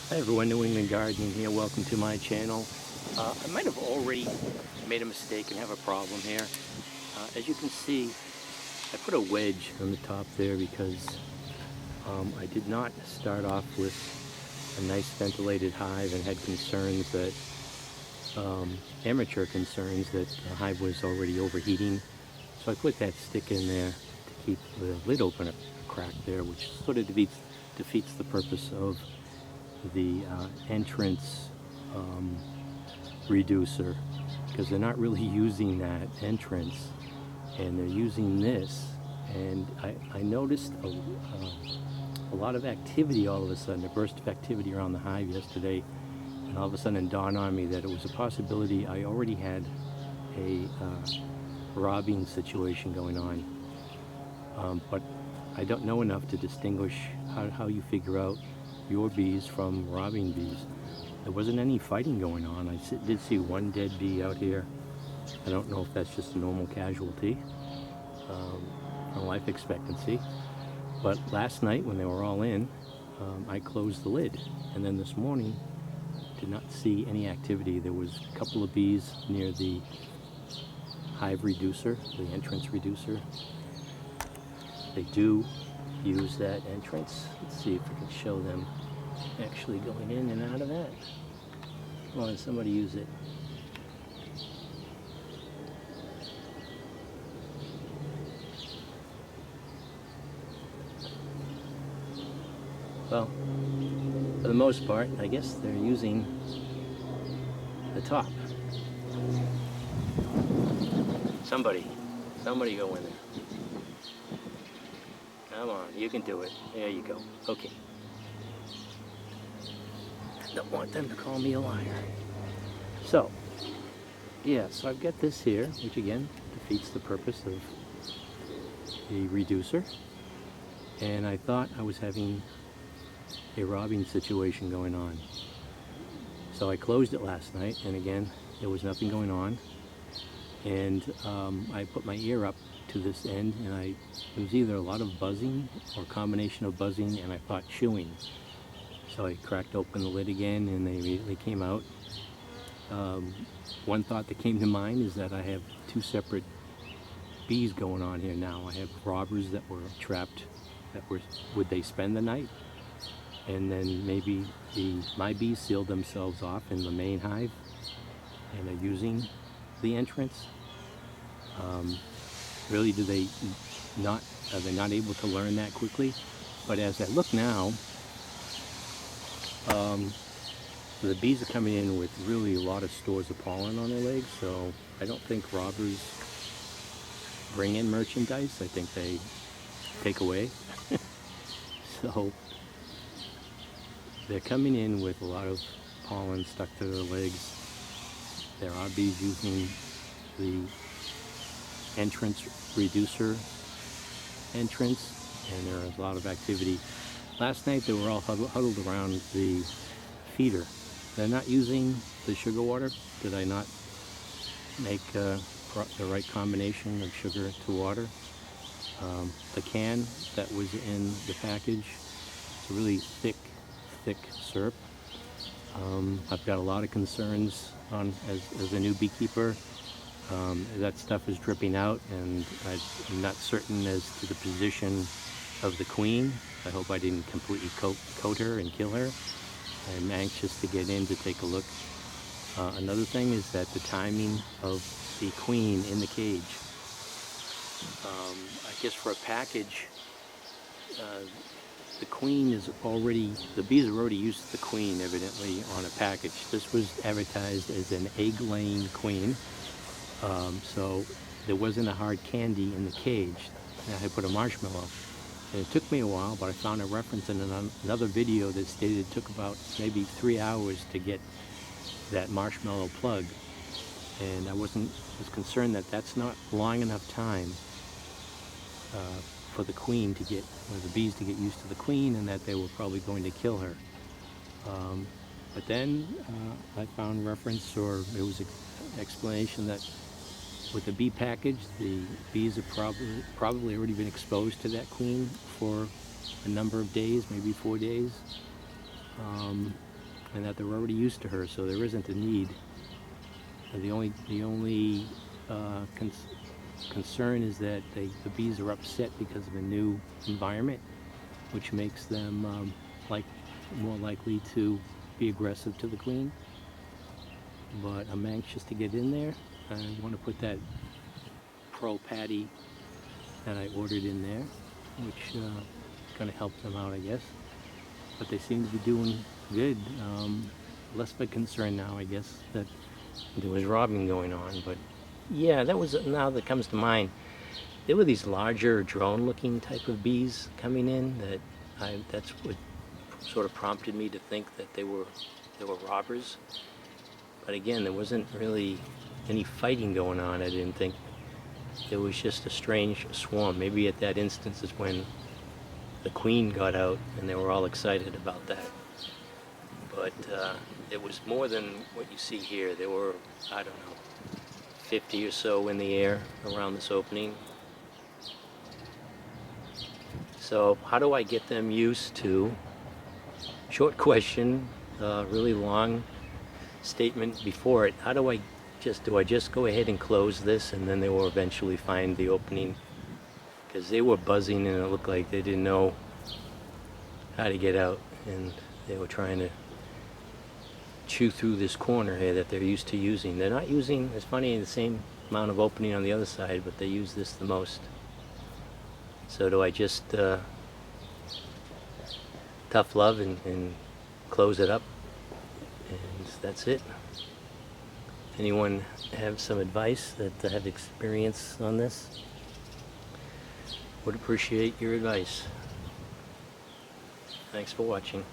Hi everyone, New England Gardening here. Welcome to my channel. I might have already made a mistake and have a problem here. As you can see, I put a wedge on the top there because I did not start off with a nice ventilated hive and had concerns that, amateur concerns that the hive was already overheating. So I put that stick in there to keep the lid open, a crack there, which sort of defeats the purpose of the entrance reducer, because they're not really using that entrance and they're using this. And I noticed a lot of activity all of a sudden, a burst of activity around the hive yesterday, and all of a sudden it dawned on me that it was a possibility I already had a robbing situation going on, but I don't know enough to distinguish how you figure out your bees from robbing bees. There wasn't any fighting going on. I did see one dead bee out here. I don't know if that's just a normal casualty from life expectancy. But last night when they were all in, I closed the lid. And then this morning, did not see any activity. There was a couple of bees near the hive reducer, the entrance reducer. They do use that entrance. Let's see if I can show them actually going in and out of that. Come on, somebody use it. Well, for the most part, I guess they're using the top. Somebody go in there. Come on, you can do it. There you go. Okay. Don't want them to call me a liar. So, yeah, so I've got this here, which again defeats the purpose of the reducer. And I thought I was having a robbing situation going on. So I closed it last night, and again, there was nothing going on. And I put my ear up to this end, and it was either a lot of buzzing or a combination of buzzing and I thought chewing. So I cracked open the lid again and they immediately came out. One thought that came to mind is that I have two separate bees going on here now. I have robbers that were trapped, would they spend the night? And then maybe my bees sealed themselves off in the main hive and are using the entrance. Really, are they not able to learn that quickly? But as I look now, the bees are coming in with really a lot of stores of pollen on their legs, so I don't think robbers bring in merchandise. I think they take away. So they're coming in with a lot of pollen stuck to their legs. There are bees using the entrance reducer entrance, and there is a lot of activity. Last night they were all huddled around the feeder. They're not using the sugar water. Did I not make the right combination of sugar to water? The can that was in the package, it's a really thick syrup. I've got a lot of concerns as a new beekeeper. That stuff is dripping out, and I'm not certain as to the position of the queen. I hope I didn't completely coat her and kill her. I'm anxious to get in to take a look. Another thing is that the timing of the queen in the cage. I guess for a package, the bees are already used to the queen, evidently, on a package. This was advertised as an egg-laying queen, so there wasn't a hard candy in the cage. And I had put a marshmallow. And it took me a while, but I found a reference in another video that stated it took about maybe 3 hours to get that marshmallow plug. And I was concerned that that's not long enough time for the queen to get, or the bees to get used to the queen, and that they were probably going to kill her. But then I found reference, or it was an explanation that with the bee package, the bees have probably already been exposed to that queen for a number of days, maybe 4 days. and that they're already used to her, so there isn't a need. The only concern is that the bees are upset because of a new environment, which makes them more likely to be aggressive to the queen. But I'm anxious to get in there. I want to put that Pro Patty that I ordered in there, which is going to help them out, I guess. But they seem to be doing good. Less of a concern now, I guess, that there was robbing going on. But yeah, that was, now that comes to mind, there were these larger drone-looking type of bees coming in that's what sort of prompted me to think that they were robbers. But again, there wasn't really any fighting going on, I didn't think. It was just a strange swarm. Maybe at that instance is when the queen got out and they were all excited about that. But it was more than what you see here. There were, I don't know, 50 or so in the air around this opening. So how do I get them used to? Short question, really long statement before it. How do I just go ahead and close this and then they will eventually find the opening? Because they were buzzing and it looked like they didn't know how to get out, and they were trying to chew through this corner here that they're used to using. They're not using, it's funny, the same amount of opening on the other side, but they use this the most. So do I just tough love and close it up? And that's it. Anyone have some advice that have experience on this? Would appreciate your advice. Thanks for watching.